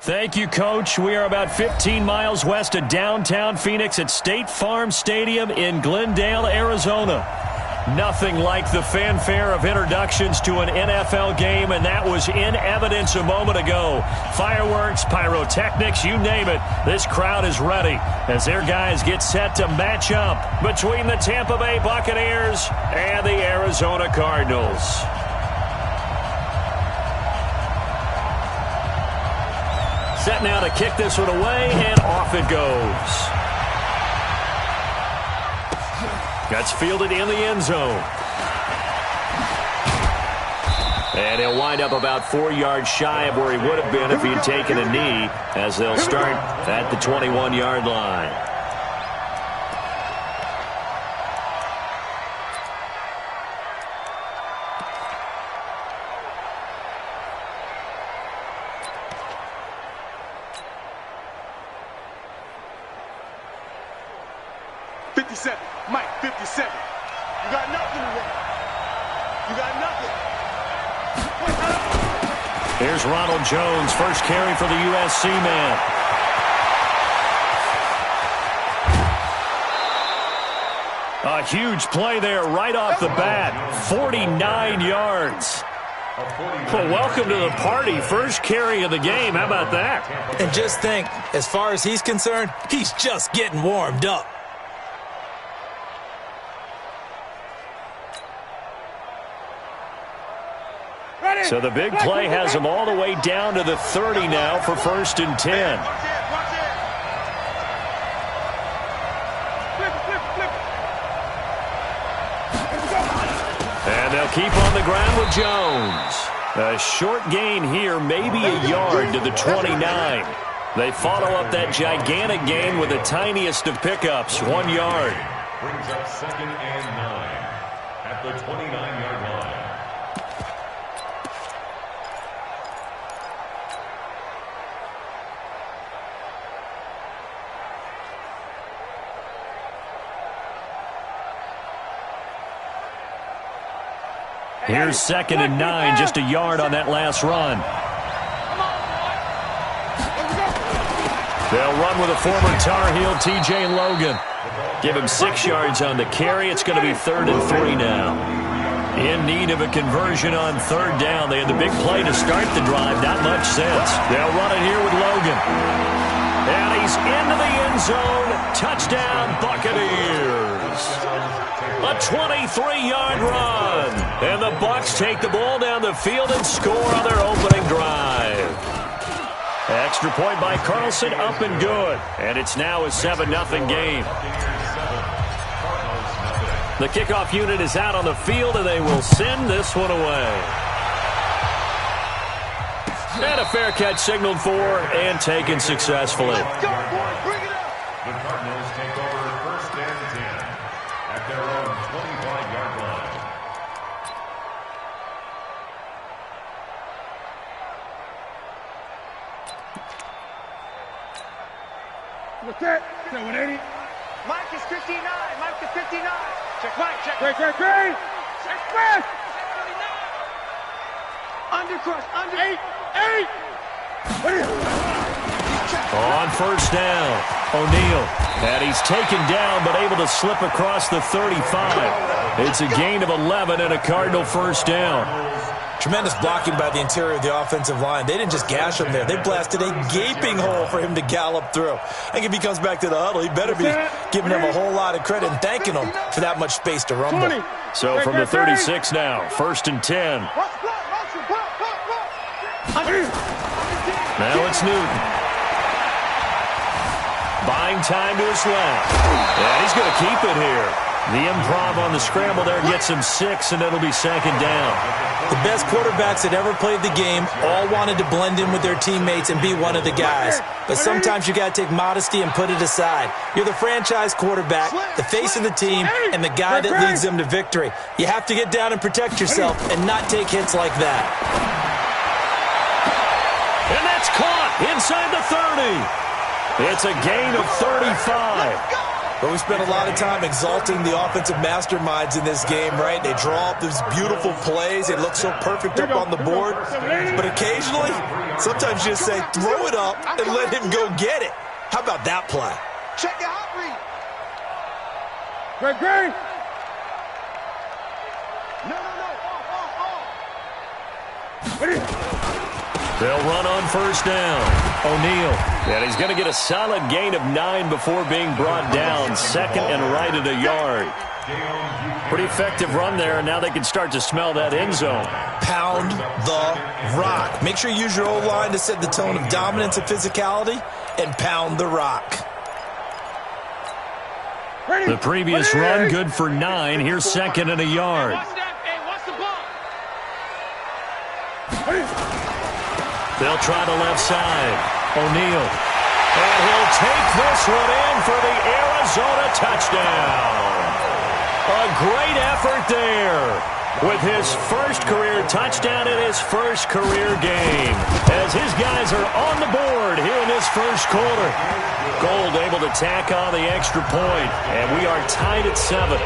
Thank you, Coach. We are about 15 miles west of downtown Phoenix at State Farm Stadium in Glendale, Arizona. Nothing like the fanfare of introductions to an NFL game, and that was in evidence a moment ago. Fireworks, pyrotechnics, you name it. This crowd is ready as their guys get set to match up between the Tampa Bay Buccaneers and the Arizona Cardinals. Set now to kick this one away, and off it goes. That's fielded in the end zone. And he'll wind up about 4 yards shy of where he would have been if he had taken a knee, as they'll start at the 21-yard line. Mike, 57. You got nothing today. You got nothing. Here's Ronald Jones, first carry for the USC man. A huge play there right off the bat. 49 yards. Well, welcome to the party. First carry of the game. How about that? And just think, as far as he's concerned, he's just getting warmed up. So the big play has him all the way down to the 30 now for 1st and 10. And they'll keep on the ground with Jones. A short gain here, maybe a yard to the 29. They follow up that gigantic gain with the tiniest of pickups, 1 yard. Brings up 2nd and 9 at the 29-yard line. Here's 2nd and 9, just a yard on that last run. They'll run with a former Tar Heel, T.J. Logan. Give him 6 yards on the carry. It's going to be 3rd and 3 now. In need of a conversion on 3rd down. They had the big play to start the drive. Not much sense. They'll run it here with Logan. And he's into the end zone. Touchdown, Buccaneers. A 23-yard run. And the Bucs take the ball down the field and score on their opening drive. Extra point by Carlson, up and good. And it's now a 7-0 game. The kickoff unit is out on the field, and they will send this one away. And a fair catch signaled for and taken successfully. The Cardinals take over 1st and 10 at their own 25-yard line. What's that? 180. Mike is 59. Mike is 59. Check Mike. Check. Great. Check fast. Undercrush. Under. 8. What is it? On 1st down, O'Neal. And he's taken down but able to slip across the 35. It's a gain of 11 and a Cardinal 1st down. Tremendous blocking by the interior of the offensive line. They didn't just gash him there. They blasted a gaping hole for him to gallop through. I think if he comes back to the huddle, he better be giving them a whole lot of credit and thanking them for that much space to rumble. So from the 36 now, 1st and 10. Now it's Newton. Buying time to his left. And he's going to keep it here. The improv on the scramble there gets him 6, and it'll be 2nd down. The best quarterbacks that ever played the game all wanted to blend in with their teammates and be one of the guys. But sometimes you got to take modesty and put it aside. You're the franchise quarterback, the face of the team, and the guy that leads them to victory. You have to get down and protect yourself and not take hits like that. And that's caught inside the 30. It's a gain of 35. But we spent a lot of time exalting the offensive masterminds in this game, right? They draw up these beautiful plays. They look so perfect up on the board. But occasionally, sometimes you just say, throw it up and let him go get it. How about that play? Check your hot read. Great. No. They'll run on first down. O'Neal. And he's going to get a solid gain of 9 before being brought down. Second and right at a yard. Pretty effective run there, and now they can start to smell that end zone. Pound the rock. Make sure you use your O-line to set the tone of dominance and physicality, and pound the rock. The previous run, good for 9. Here's second and a yard. Watch the ball. They'll try the left side. O'Neal. And he'll take this one in for the Arizona touchdown. A great effort there with his first career touchdown in his first career game. As his guys are on the board here in this first quarter. Gold able to tack on the extra point, and we are tied at 7.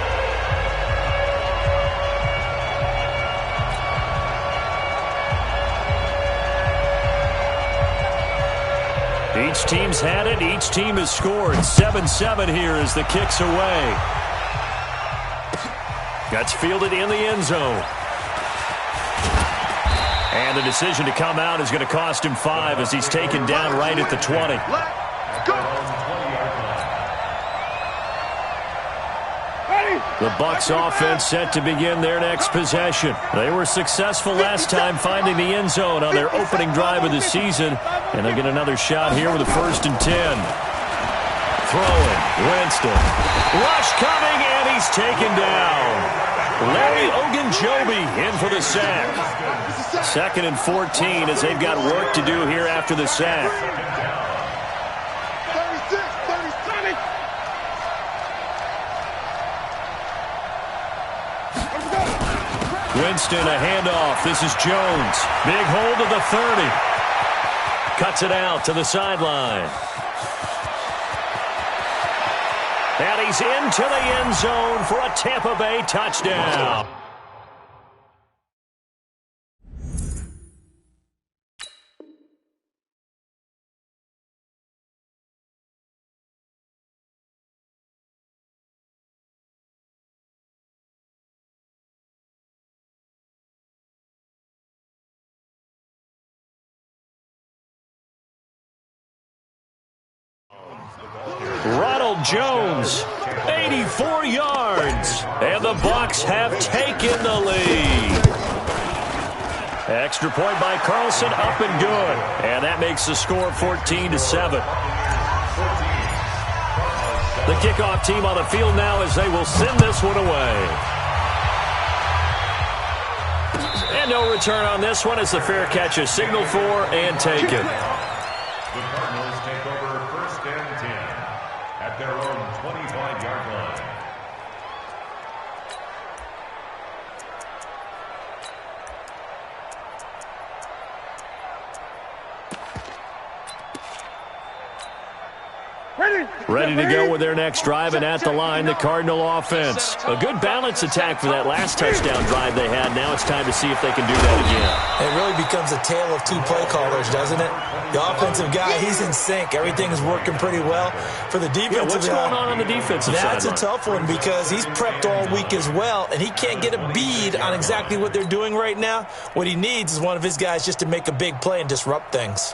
Each team's had it. Each team has scored. 7-7 here as the kick's away. That's fielded in the end zone. And the decision to come out is going to cost him 5 as he's taken down right at the 20. Let's go. The Bucs offense set to begin their next possession. They were successful last time finding the end zone on their opening drive of the season, and they'll get another shot here with a 1st and 10. Throwing, Winston. Rush coming, and he's taken down. Larry Ogunjobi in for the sack. 2nd and 14 as they've got work to do here after the sack. 36. Winston, a handoff. This is Jones. Big hold of the 30. Cuts it out to the sideline. And he's into the end zone for a Tampa Bay touchdown. Ronald Jones, 84 yards, and the Bucs have taken the lead. Extra point by Carlson, up and good, and that makes the score 14-7. The kickoff team on the field now as they will send this one away. And no return on this one as the fair catch is signaled for and taken. The Cardinals take over 1st and 10 at their own 25-yard line. Ready to go with their next drive, and at the line, the Cardinal offense. A good balance attack for that last touchdown drive they had. Now it's time to see if they can do that again. It really becomes a tale of 2 play callers, doesn't it? The offensive guy, he's in sync. Everything is working pretty well. For the defensive what's going on the defensive side? That's a tough one because he's prepped all week as well, and he can't get a bead on exactly what they're doing right now. What he needs is one of his guys just to make a big play and disrupt things.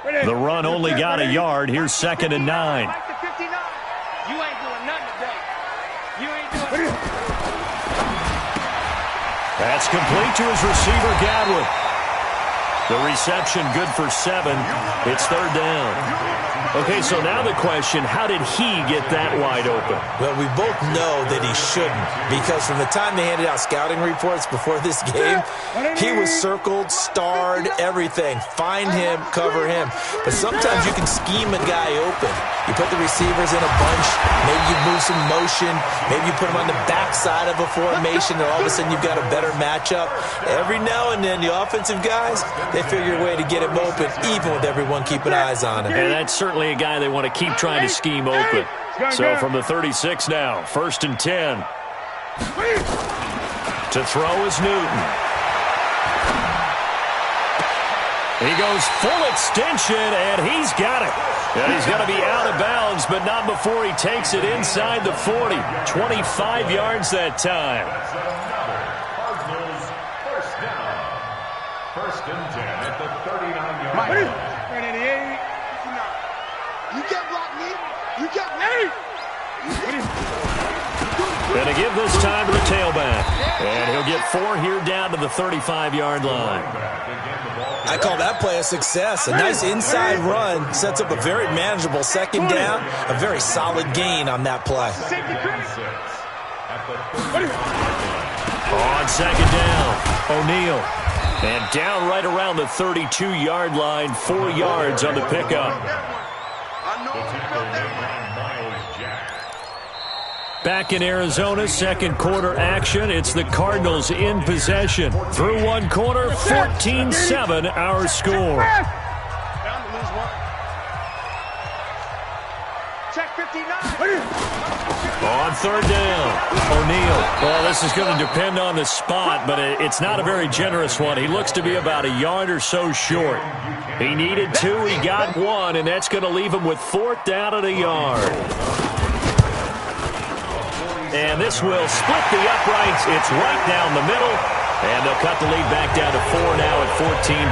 The run only got a yard. Here's 2nd and 9. Mike to 59. You ain't doing nothing today. You ain't doing nothing. That's complete to his receiver, Gadwin. The reception good for 7. It's 3rd down. Okay, so now the question, how did he get that wide open? Well, we both know that he shouldn't, because from the time they handed out scouting reports before this game, he was circled, starred, everything. Find him, cover him. But sometimes you can scheme a guy open. You put the receivers in a bunch, maybe you move some motion, maybe you put them on the backside of a formation, and all of a sudden you've got a better matchup. Every now and then, the offensive guys, they figure a way to get him open, even with everyone keeping eyes on him. And that's certainly a guy they want to keep trying to scheme open. So from the 36 now, 1st and 10. To throw is Newton. He goes full extension, and he's got it. And he's going to be out of bounds, but not before he takes it inside the 40. 25 yards that time. Cardinals first down. 1st and 10 at the 39-yard line. You can't block me. You can't block me. And to give this time to the tailback. And he'll get 4 here down to the 35-yard line. I call that play a success. A nice inside run sets up a very manageable 2nd down, a very solid gain on that play. On 2nd down, O'Neal. And down right around the 32-yard line, 4 yards on the pickup. Back in Arizona, 2nd quarter action. It's the Cardinals in possession. Through 1 quarter, 14-7 our score. Check 59. On 3rd down, O'Neal. Well, this is going to depend on the spot, but it's not a very generous one. He looks to be about a yard or so short. He needed 2, he got 1, and that's going to leave him with 4th down at a yard. And this will split the uprights. It's right down the middle. And they'll cut the lead back down to 4 now at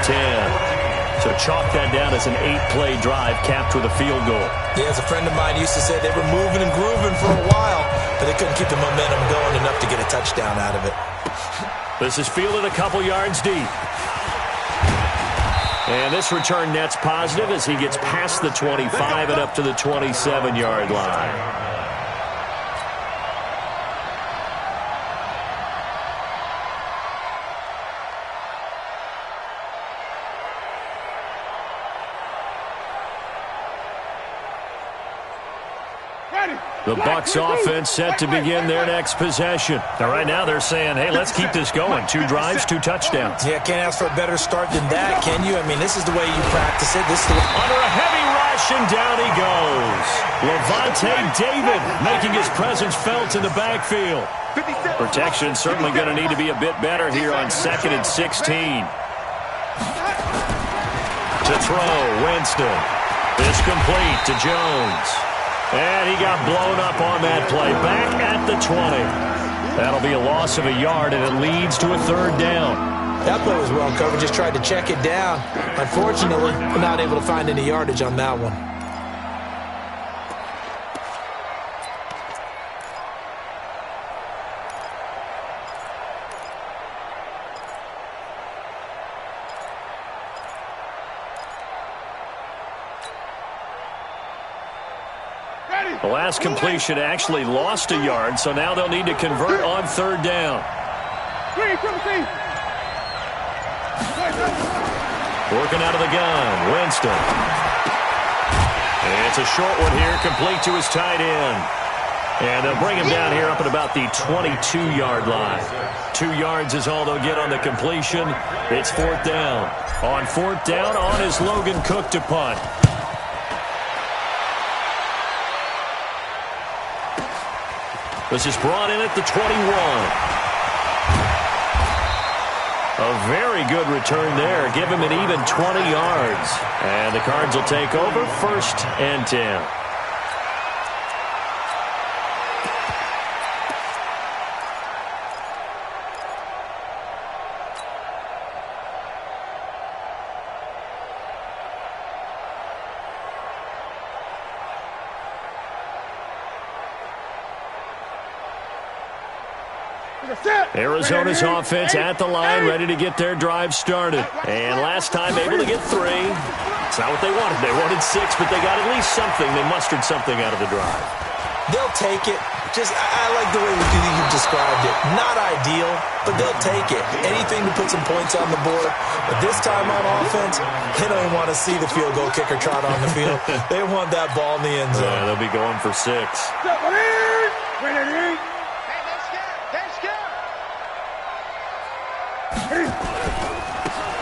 14-10. So chalk that down as an 8-play drive capped with a field goal. Yeah, as a friend of mine used to say, they were moving and grooving for a while, but they couldn't keep the momentum going enough to get a touchdown out of it. This is fielded a couple yards deep. And this return net's positive as he gets past the 25 and up to the 27-yard line. The Bucs offense set to begin their next possession. Now, right now they're saying, hey, let's keep this going. 2 drives, 2 touchdowns. Yeah, can't ask for a better start than that, can you? I mean, this is the way you practice it. This is the way. Under a heavy rush, and down he goes. Levante David making his presence felt in the backfield. Protection certainly going to need to be a bit better here on 2nd and 16. To throw, Winston. This complete to Jones. And he got blown up on that play. Back at the 20. That'll be a loss of a yard, and it leads to a 3rd down. That play was well covered. Just tried to check it down. Unfortunately, we're not able to find any yardage on that one. The last completion actually lost a yard, so now they'll need to convert on 3rd down. Working out of the gun, Winston. And it's a short one here, complete to his tight end. And they'll bring him down here up at about the 22-yard line. 2 yards is all they'll get on the completion. It's 4th down. On 4th down, on is Logan Cook to punt. This is brought in at the 21. A very good return there. Give him an even 20 yards. And the Cards will take over 1st and 10. Arizona's offense at the line, ready to get their drive started. And last time able to get 3. It's not what they wanted. They wanted 6, but they got at least something. They mustered something out of the drive. They'll take it. I like the way you've described it. Not ideal, but they'll take it. Anything to put some points on the board. But this time on offense, they don't even want to see the field goal kicker trot on the field. They want that ball in the end zone. Yeah, they'll be going for 6.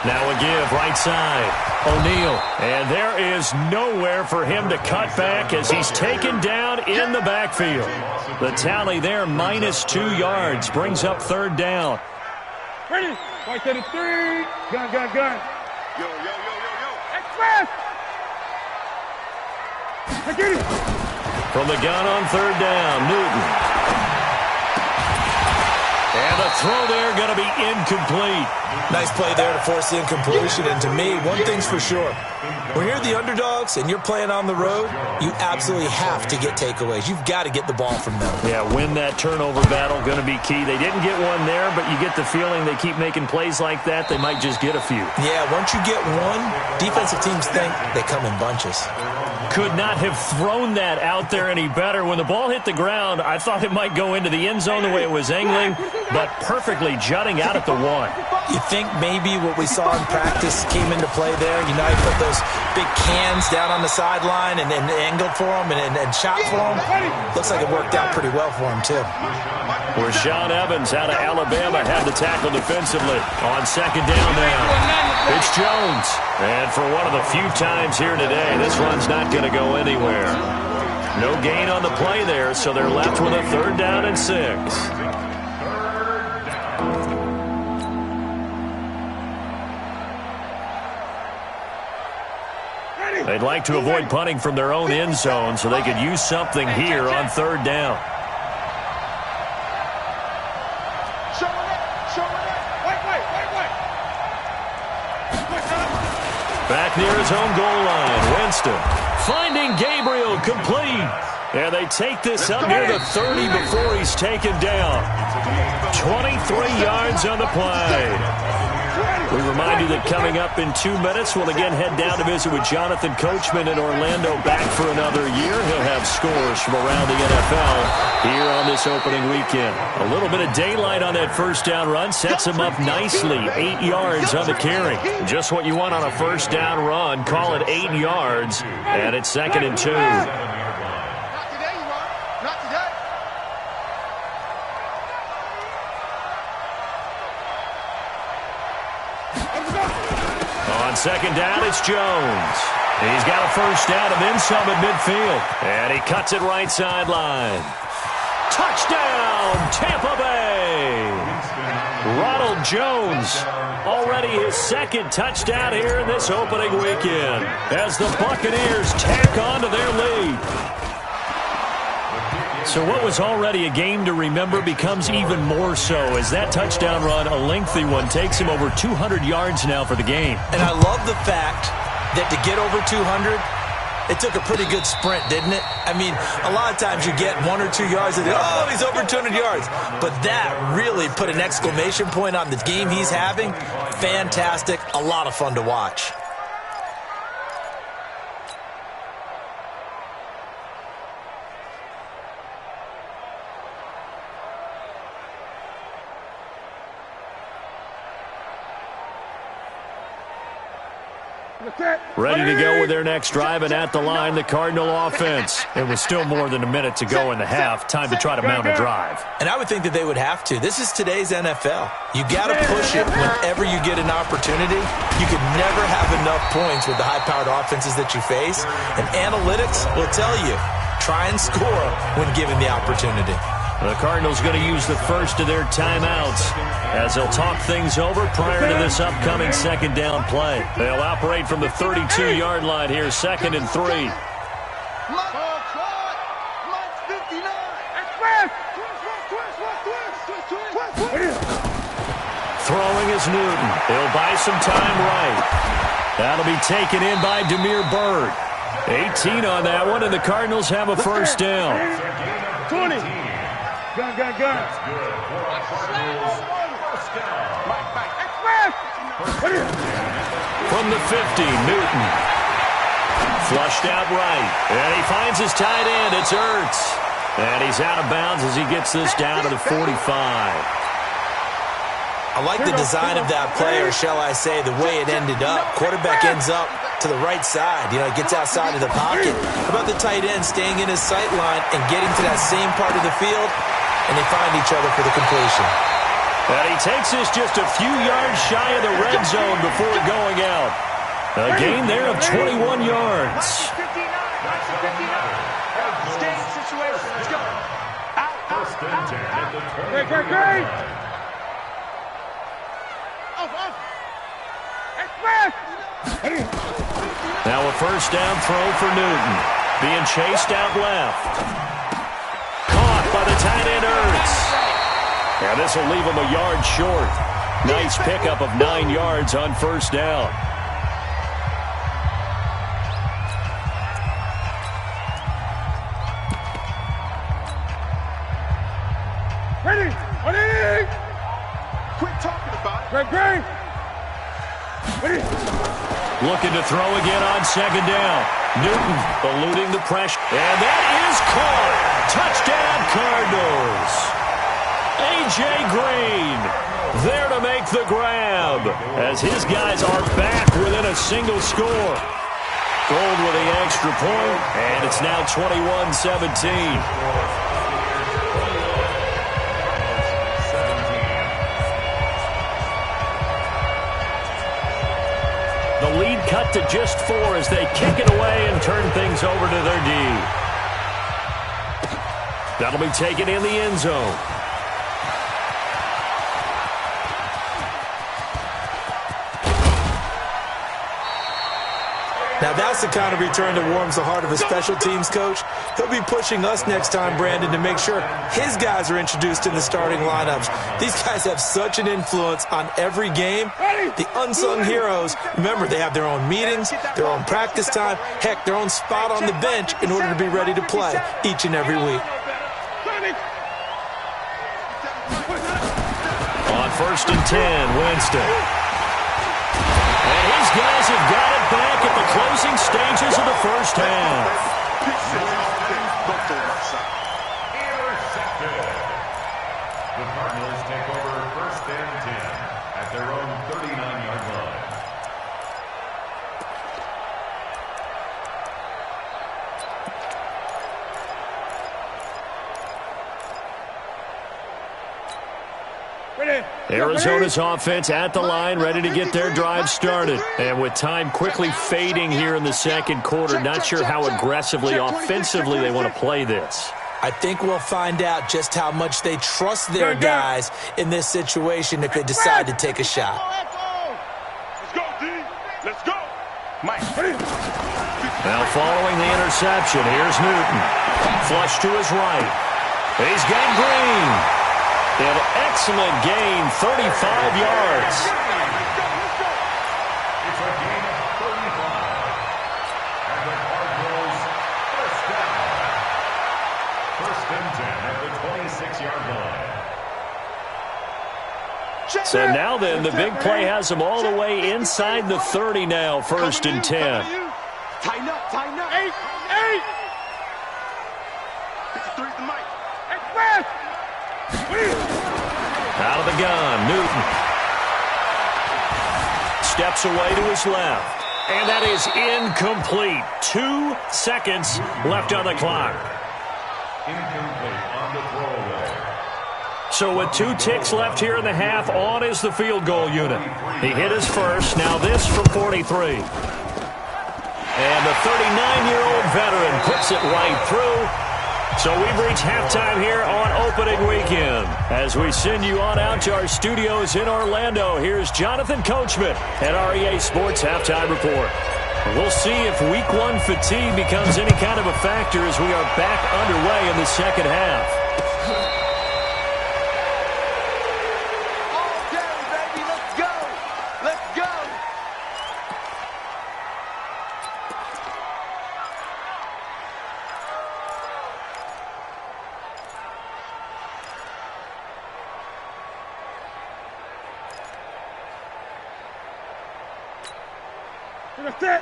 Now a give, right side. O'Neal. And there is nowhere for him to cut back as he's taken down in the backfield. The tally there, -2 yards, brings up 3rd down. Ready? Right to the 3. Gun. Yo. Express! I get it. From the gun on 3rd down, Newton. And the throw there going to be incomplete. Nice play there to force the incompletion. And to me, one thing's for sure. When you're the underdogs and you're playing on the road, you absolutely have to get takeaways. You've got to get the ball from them. Yeah, win that turnover battle, going to be key. They didn't get one there, but you get the feeling they keep making plays like that, they might just get a few. Yeah, once you get one, defensive teams think they come in bunches. Could not have thrown that out there any better. When the ball hit the ground, I thought it might go into the end zone the way it was angling, but perfectly jutting out at the 1. You think maybe what we saw in practice came into play there? You know, he put those big cans down on the sideline and angled for them and shot for them. Looks like it worked out pretty well for him, too. Rashaan Evans out of Alabama had the tackle defensively on 2nd down now. It's Jones. And for one of the few times here today, this run's not going to go anywhere. No gain on the play there, so they're left with a 3rd down and 6. They'd like to avoid punting from their own end zone so they could use something here on 3rd down. Back near his own goal line, Winston finding Gabriel, complete. And they take this up near the 30 before he's taken down. 23 yards on the play. We remind you that coming up in 2 minutes, we'll again head down to visit with Jonathan Coachman in Orlando, back for another year. He'll have scores from around the NFL here on this opening weekend. A little bit of daylight on that 1st down run sets him up nicely. 8 yards on the carry. Just what you want on a 1st down run. Call it 8 yards, and it's 2nd and 2. On 2nd down, it's Jones. He's got a 1st down and then some at midfield. And he cuts it right sideline. Touchdown, Tampa Bay! Ronald Jones, already his 2nd touchdown here in this opening weekend, as the Buccaneers tack on to their lead. So what was already a game to remember becomes even more so as that touchdown run, a lengthy one, takes him over 200 yards now for the game. And I love the fact that to get over 200, it took a pretty good sprint, didn't it? I mean, a lot of times you get 1 or 2 yards and oh, he's over 200 yards. But that really put an exclamation point on the game he's having. Fantastic. A lot of fun to watch. Ready to go with their next drive, and at the line, the Cardinal offense. It was still more than a minute to go in the half. Time to try to mount a drive. And I would think that they would have to. This is today's NFL. You got to push it whenever you get an opportunity. You could never have enough points with the high-powered offenses that you face. And analytics will tell you, try and score when given the opportunity. The Cardinals going to use the first of their timeouts as they'll talk things over prior to this upcoming 2nd down play. They'll operate from the 32-yard line here, 2nd and 3. Throwing is Newton. He'll buy some time right. That'll be taken in by Damiere Byrd. 18 on that one, and the Cardinals have a 1st down. 20. Gun. From the 50, Newton. Flushed out right. And he finds his tight end. It's Ertz. And he's out of bounds as he gets this down to the 45. I like the design of that play, or shall I say, the way it ended up. Quarterback ends up to the right side. He gets outside of the pocket. How about the tight end staying in his sight line and getting to that same part of the field, and they find each other for the completion. And he takes this just a few yards shy of the red zone before going out. A gain there of 21 yards. 59. Stay in situation. Let's go. First and 10 at the 20. Great. Now a first down throw for Newton. Being chased out left. Caught by the tight end Ertz. Yeah, this will leave him a yard short. Nice pickup of 9 yards on first down. Ready. Quit talking about it. Great. Ready. Looking to throw again on second down. Newton eluding the pressure. And that is caught. Touchdown, Cardinals. A.J. Green there to make the grab as his guys are back within a single score. Gold with the extra point, and it's now 21-17. The lead cut to just 4 as they kick it away and turn things over to their D. That'll be taken in the end zone. Now that's the kind of return that warms the heart of a special teams coach. He'll be pushing us next time, Brandon, to make sure his guys are introduced in the starting lineups. These guys have such an influence on every game. The unsung heroes, remember, they have their own meetings, their own practice time, heck, their own spot on the bench in order to be ready to play each and every week. On first and 10, Winston. And his guys have got it back at the closing stages of the first half. Intercepted. The Cardinals take over first and 10 at their own 39-yard line. Arizona's offense at the line, ready to get their drive started. And with time quickly fading here in the second quarter, not sure how aggressively, offensively they want to play this. I think we'll find out just how much they trust their guys in this situation if they decide to take a shot. Let's go, D. Let's go. Mike. Now following the interception, here's Newton. Flush to his right. He's got Green. An excellent gain, 35 yards. It's a gain of 35. And the Cardinals first down. First and 10 at the 26-yard line. So now then, the big play has them all the way inside the 30 now, first and 10. Tighten up. 8. 53's the mic. Express. Out of the gun, Newton. Steps away to his left. And that is incomplete. 2 seconds left on the clock. Incomplete on the throwaway. So with 2 ticks left here in the half, on is the field goal unit. He hit his first, now this from 43. And the 39-year-old veteran puts it right through. So we've reached halftime here on opening weekend. As we send you on out to our studios in Orlando, here's Jonathan Coachman at REA Sports Halftime Report. We'll see if Week 1 fatigue becomes any kind of a factor as we are back underway in the second half. All day, baby. Let's go. Let's go.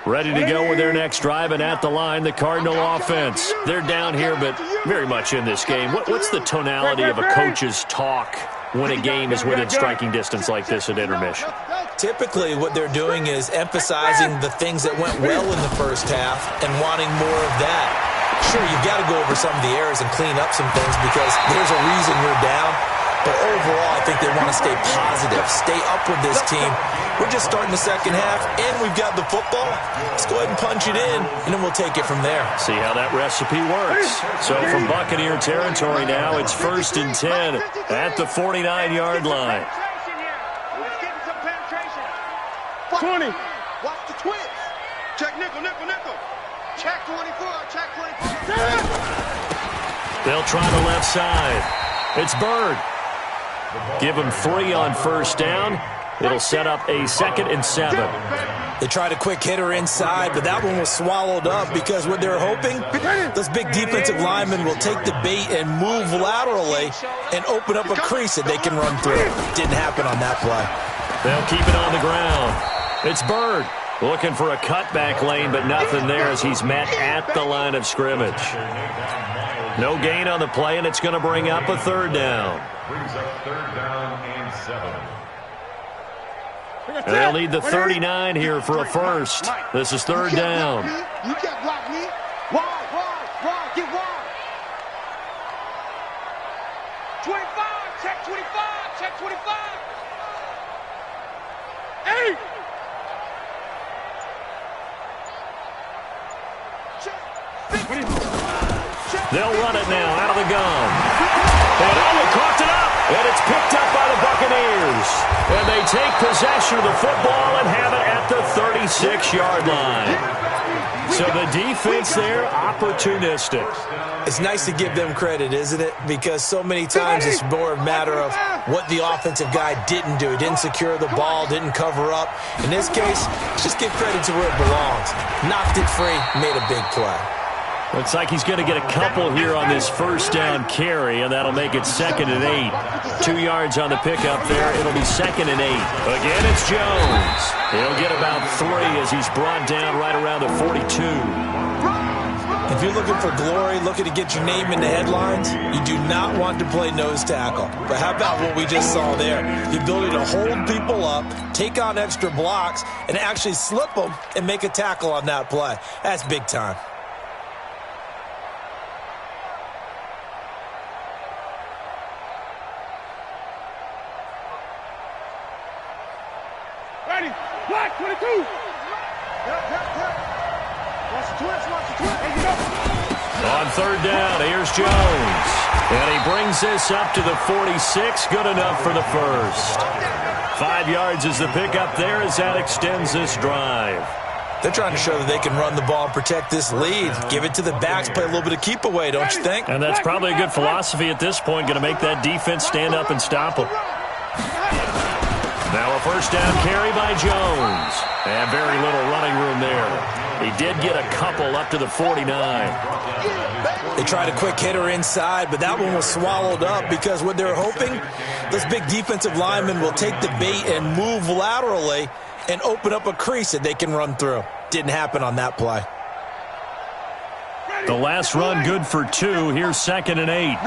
Ready to go with their next drive, and at the line, the Cardinal offense. They're down here, but very much in this game. What's the tonality of a coach's talk when a game is within striking distance like this at intermission? Typically, what they're doing is emphasizing the things that went well in the first half and wanting more of that. Sure, you've got to go over some of the errors and clean up some things because there's a reason you're down. But overall, I think they want to stay positive, stay up with this team. We're just starting the second half, and we've got the football. Let's go ahead and punch it in, and then we'll take it from there. See how that recipe works. So from Buccaneer territory now, it's 1st and 10 at the 49-yard line. 20. Watch the twins. Check nickel, nickel, nickel. Check 24, check 24. They'll try the left side. It's Bird. Give him 3 on 1st down. It'll set up a 2nd and 7. They tried a quick hitter inside, but that one was swallowed up because what they're hoping, those big defensive linemen will take the bait and move laterally and open up a crease that they can run through. Didn't happen on that play. They'll keep it on the ground. It's Bird looking for a cutback lane, but nothing there as he's met at the line of scrimmage. No gain on the play, and it's going to bring up a 3rd down. Brings up 3rd down and 7. And they'll need the 39 here for a first. This is 3rd down. You can't block me. Wide, get wide. 25, check 25, check 25. 8. They'll run it now out of the gun. And they coughed it up. And it's picked up by the Buccaneers. And they take possession of the football and have it at the 36-yard line. So the defense there, opportunistic. It's nice to give them credit, isn't it? Because so many times it's more a matter of what the offensive guy didn't do. He didn't secure the ball, didn't cover up. In this case, just give credit to where it belongs. Knocked it free, made a big play. Looks like he's going to get a couple here on this 1st down carry, and that'll make it 2nd and 8. 2 yards on the pickup there. It'll be 2nd and 8. Again, it's Jones. He'll get about 3 as he's brought down right around the 42. If you're looking for glory, looking to get your name in the headlines, you do not want to play nose tackle. But how about what we just saw there? The ability to hold people up, take on extra blocks, and actually slip them and make a tackle on that play. That's big time. Ready, black 22. Watch the twins, watch the twins. On 3rd down, here's Jones. And he brings this up to the 46. Good enough for the first. 5 yards is the pickup there as that extends this drive. They're trying to show that they can run the ball and protect this lead. Give it to the backs, play a little bit of keep away, don't you think? And that's probably a good philosophy at this point, going to make that defense stand up and stop them. Now a 1st down carry by Jones. And very little running room there. He did get a couple up to the 49. They tried a quick hitter inside, but that one was swallowed up because what they're hoping, those big defensive linemen will take the bait and move laterally and open up a crease that they can run through. Didn't happen on that play. The last run good for 2. Here's 2nd and 8.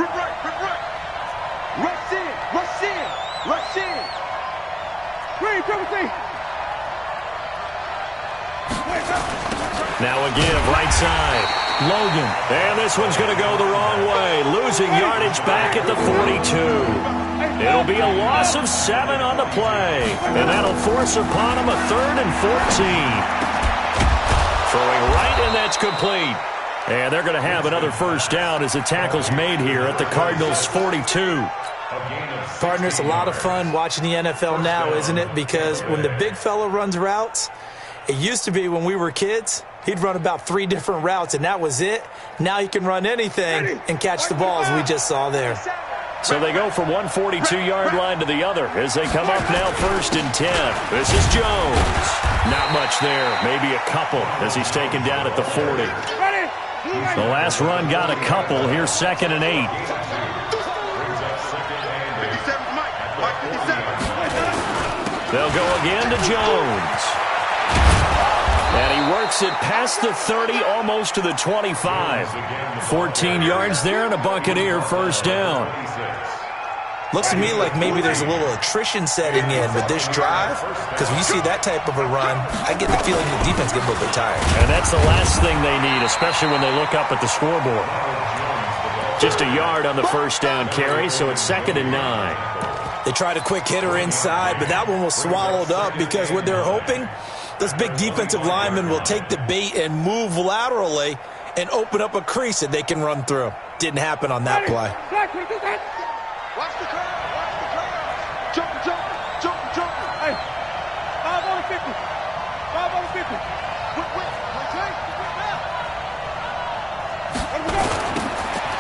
Rush in, rush in, rush in. Green, come with me. Now a give, right side. Logan. And this one's going to go the wrong way. Losing yardage back at the 42. It'll be a loss of 7 on the play. And that'll force upon him a 3rd and 14. Throwing right, and that's complete. And they're going to have another 1st down as the tackle's made here at the Cardinals' 42. Partner, it's a lot of fun watching the NFL now, isn't it? Because when the big fella runs routes, it used to be when we were kids, he'd run about 3 different routes, and that was it. Now he can run anything and catch the ball, as we just saw there. So they go from one 42-yard line to the other as they come up now 1st and 10. This is Jones. Not much there, maybe a couple as he's taken down at the 40. The last run got a couple. Here's 2nd and 8. They'll go again to Jones. And he works it past the 30, almost to the 25. 14 yards there and a Buccaneer first down. Looks to me like maybe there's a little attrition setting in with this drive, because when you see that type of a run, I get the feeling the defense gets a little bit tired. And that's the last thing they need, especially when they look up at the scoreboard. Just a yard on the first down carry, so it's 2nd and 9. They tried a quick hitter inside, but that one was swallowed up because what they're hoping, this big defensive lineman will take the bait and move laterally and open up a crease that they can run through. Didn't happen on that play. Watch the curve. Watch the curve. Jump. Hey, 5 on the 50. 5 on the 50.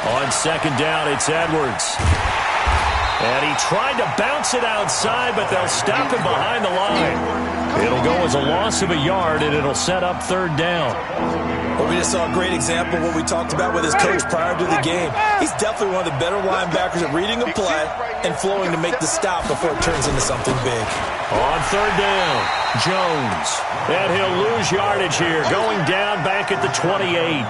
On 2nd down, it's Edwards. And he tried to bounce it outside, but they'll stop him behind the line. It'll go as a loss of a yard, and it'll set up 3rd down. Well, we just saw a great example of what we talked about with his coach prior to the game. He's definitely one of the better linebackers at reading a play and flowing to make the stop before it turns into something big. On 3rd down, Jones. And he'll lose yardage here, going down back at the 28.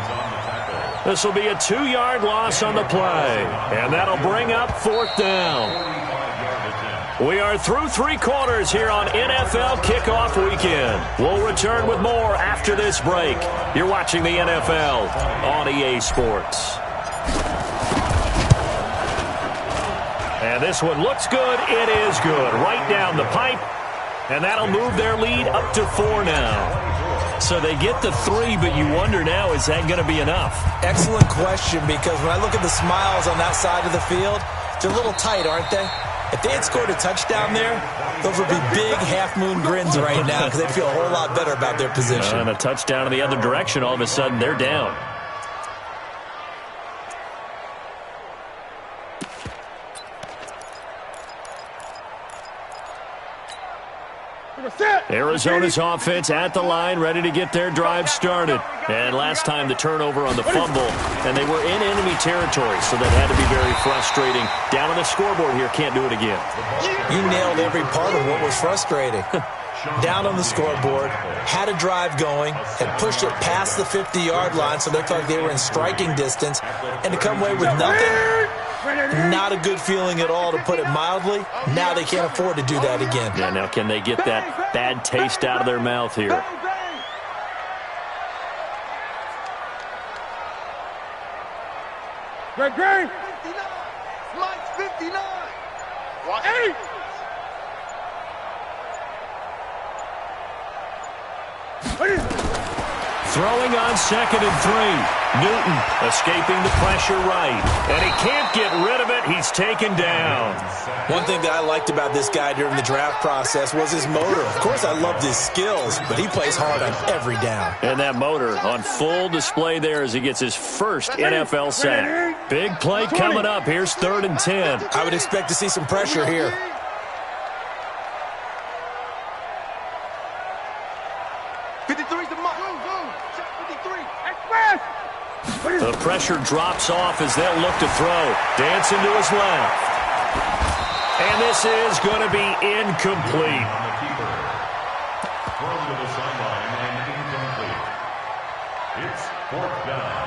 This will be a 2-yard loss on the play, and that'll bring up 4th down. We are through 3 quarters here on NFL Kickoff Weekend. We'll return with more after this break. You're watching the NFL on EA Sports. And this one looks good. It is good. Right down the pipe, and that'll move their lead up to 4 now. So they get the 3, but you wonder now, is that going to be enough? Excellent question, because when I look at the smiles on that side of the field, they're a little tight, aren't they? If they had scored a touchdown there, those would be big half-moon grins right now because they'd feel a whole lot better about their position. And a touchdown in the other direction, all of a sudden they're down. Arizona's offense at the line, ready to get their drive started. And last time the turnover on the fumble, and they were in enemy territory, so that had to be very frustrating. Down on the scoreboard here, can't do it again. You nailed every part of what was frustrating. Down on the scoreboard, had a drive going, had pushed it past the 50-yard line, so they looked like they were in striking distance, and to come away with nothing, not a good feeling at all, to put it mildly. Now they can't afford to do that again. Yeah, now can they get that bad taste out of their mouth here? Great. 59. Mike's 59. Watch 8. Throwing on 2nd and 3. Newton escaping the pressure right. And he can't get rid of it. He's taken down. One thing that I liked about this guy during the draft process was his motor. Of course, I loved his skills, but he plays hard on every down. And that motor on full display there as he gets his first NFL sack. Big play coming up. Here's 3rd and 10. I would expect to see some pressure here. The pressure drops off as they'll look to throw. Dancing to his left. And this is going to be incomplete. Thrown to the sideline and incomplete. It's 4th down.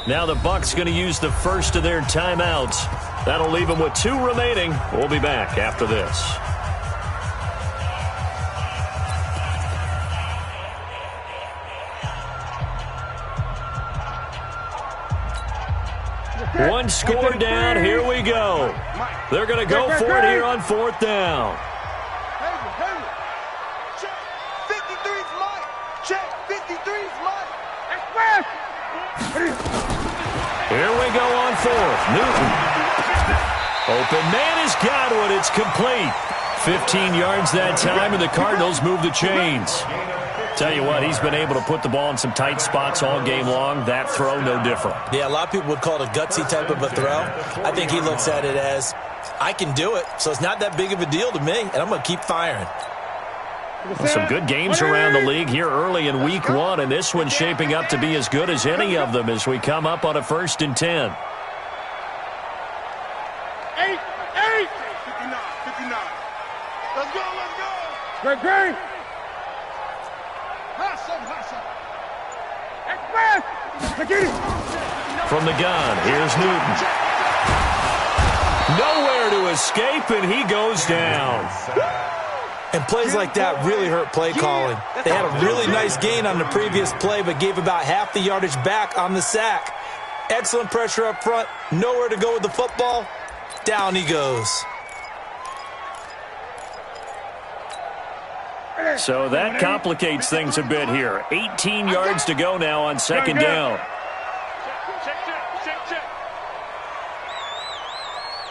Now the Bucs going to use the first of their timeouts. That'll leave them with 2 remaining. We'll be back after this. One score down. Here we go. They're going to go for it here on 4th down. Check. 53's Mike. Check. 53's Mike. Here we go on 4th. Newton. Open man has got one. It's complete. 15 yards that time, and the Cardinals move the chains. Tell you what, he's been able to put the ball in some tight spots all game long. That throw, no different. Yeah, a lot of people would call it a gutsy type of a throw. I think he looks at it as, I can do it, so it's not that big of a deal to me, and I'm going to keep firing. Some good games around the league here early in week 1, and this one's shaping up to be as good as any of them as we come up on a 1st and 10. 59. Let's go. Great. From the gun, here's Newton. Nowhere to escape, and he goes down. And plays like that really hurt play calling. They had a really nice gain on the previous play, but gave about half the yardage back on the sack. Excellent pressure up front. Nowhere to go with the football. Down he goes. So that complicates things a bit here. 18 yards to go now on 2nd down. Check.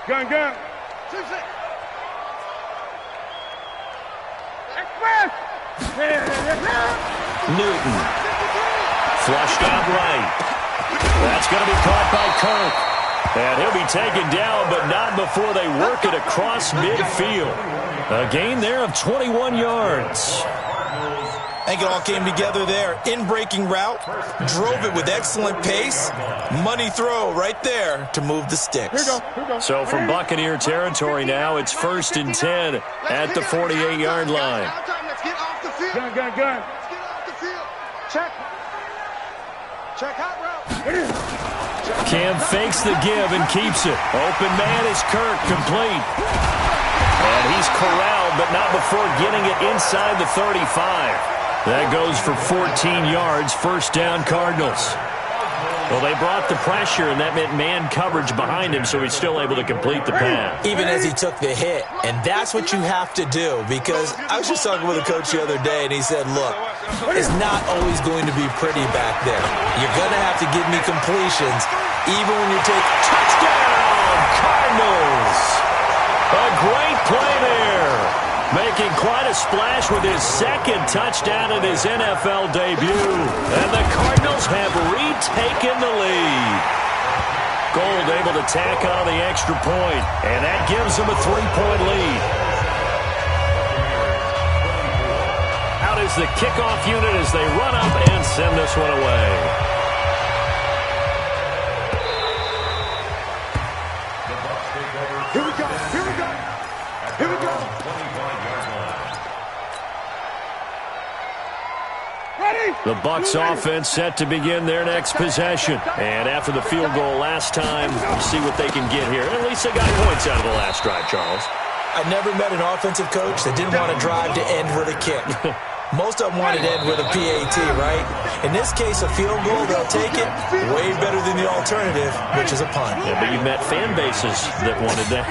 Gun. Newton. Flushed out right. That's going to be caught by Kirk. And he'll be taken down, but not before they work it across midfield. A gain there of 21 yards. I think it all came together there. In-breaking route. Drove it with excellent pace. Money throw right there to move the sticks. So from Buccaneer territory now, it's 1st and 10 at the 48-yard line. Let's get off the field. Gun. Let's get off the field. Check hot route. Cam fakes the give and keeps it. Open man is Kirk, complete. And he's corralled, but not before getting it inside the 35. That goes for 14 yards, 1st down Cardinals. Well, they brought the pressure, and that meant man coverage behind him, so he's still able to complete the pass. Even as he took the hit. And that's what you have to do, because I was just talking with a coach the other day, and he said, look, it's not always going to be pretty back there. You're going to have to give me completions, even when you take Touchdown, Cardinals! A great play there. Making quite a splash with his 2nd touchdown in his NFL debut. And the Cardinals have retaken the lead. Gold able to tack on the extra point, and that gives them a 3-point lead. Out is the kickoff unit as they run up and send this one away. Here we go. The Bucs offense set to begin their next possession. And after the field goal last time, we'll see what they can get here. At least they got points out of the last drive, Charles. I never met an offensive coach that didn't want to drive to end with a kick. Most of them wanted to end with a PAT, right? In this case, a field goal, they'll take it. Way better than the alternative, which is a punt. Yeah, but you met fan bases that wanted that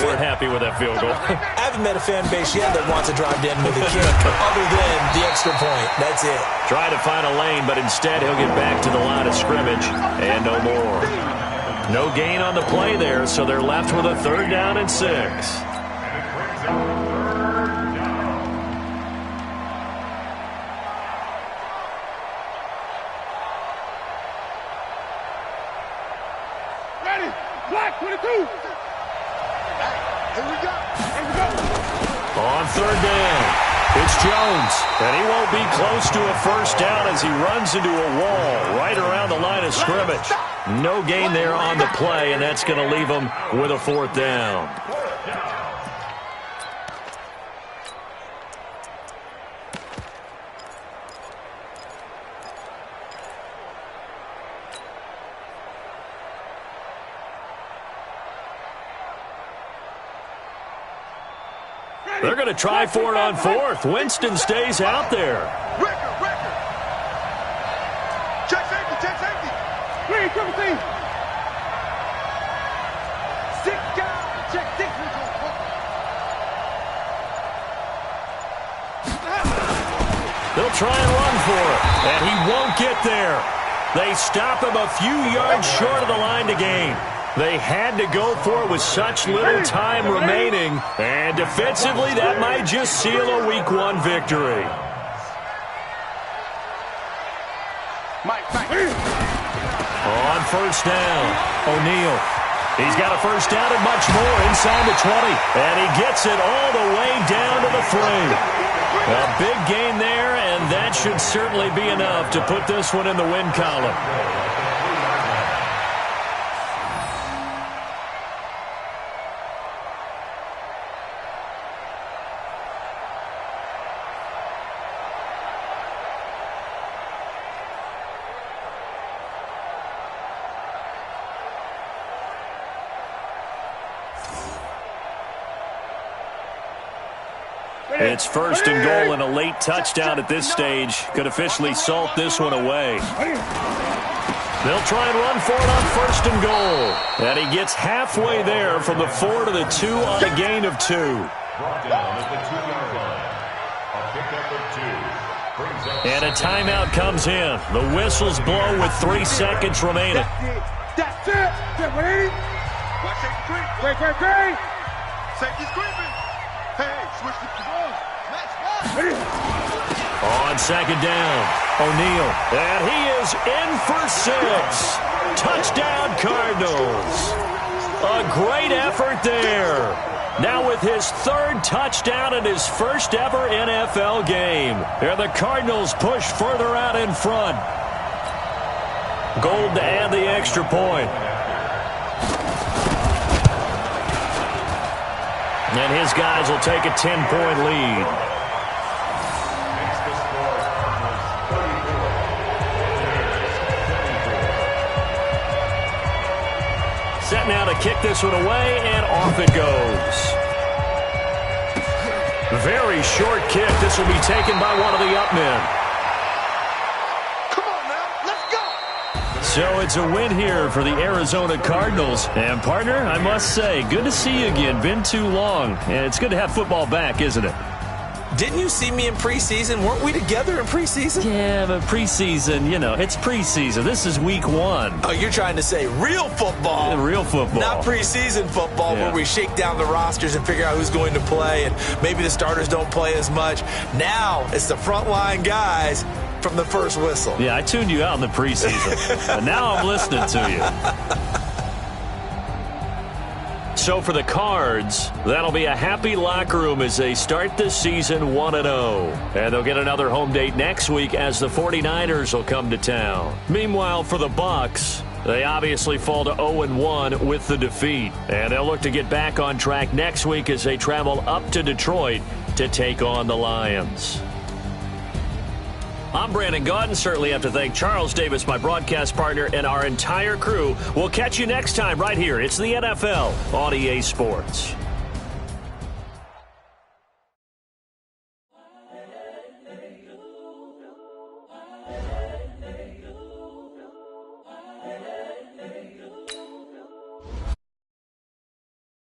weren't happy with that field goal. I haven't met a fan base yet that wants to drive to end with a kick, other than the extra point. That's it. Try to find a lane, but instead he'll get back to the line of scrimmage, and no more. No gain on the play there, so they're left with a 3rd down and 6. Black 22. Here we go. On 3rd down, it's Jones, and he won't be close to a 1st down as he runs into a wall right around the line of scrimmage. No gain there on the play, and that's going to leave him with a 4th down. They're going to try for it on 4th. Winston stays out there. Record. Check safety. Green, triple team. 6 guys. Check 6. They'll try and run for it, and he won't get there. They stop him a few yards short of the line to gain. They had to go for it with such little time remaining, and defensively that might just seal a Week 1 victory. On 1st down, O'Neal. He's got a 1st down and much more inside the 20, and he gets it all the way down to the 3. A big gain there, and that should certainly be enough to put this one in the win column. It's first and goal, and a late touchdown at this stage could officially salt this one away. They'll try and run for it on first and goal. And he gets halfway there from the 4 to the 2 on a gain of 2. Brought down at the 2-yard line. A pickup of 2. And a timeout comes in. The whistles blow with 3 seconds remaining. That's it. Get ready. Watch safety creep. Great. Safety's creeping. Hey, switch the ball. On second down, O'Neal. And he is in for 6. Touchdown, Cardinals. A great effort there. Now with his 3rd touchdown in his first ever NFL game. And the Cardinals push further out in front. Gold to add the extra point. And his guys will take a 10-point lead. Set now to kick this one away, and off it goes. Very short kick. This will be taken by one of the up men. Come on now, let's go. So it's a win here for the Arizona Cardinals. And, partner, I must say, good to see you again. Been too long. And it's good to have football back, isn't it? Didn't you see me in preseason? Weren't we together in preseason? Yeah, but preseason, you know, it's preseason. This is week 1. Oh, you're trying to say real football. Real football. Not preseason football Yeah. where we shake down the rosters and figure out who's going to play, and maybe the starters don't play as much. Now it's the frontline guys from the first whistle. Yeah, I tuned you out in the preseason. But now I'm listening to you. So for the Cards, that'll be a happy locker room as they start this season 1-0. And they'll get another home date next week as the 49ers will come to town. Meanwhile, for the Bucs, they obviously fall to 0-1 with the defeat. And they'll look to get back on track next week as they travel up to Detroit to take on the Lions. I'm Brandon Gaudin. Certainly have to thank Charles Davis, my broadcast partner, and our entire crew. We'll catch you next time right here. It's the NFL on EA Sports.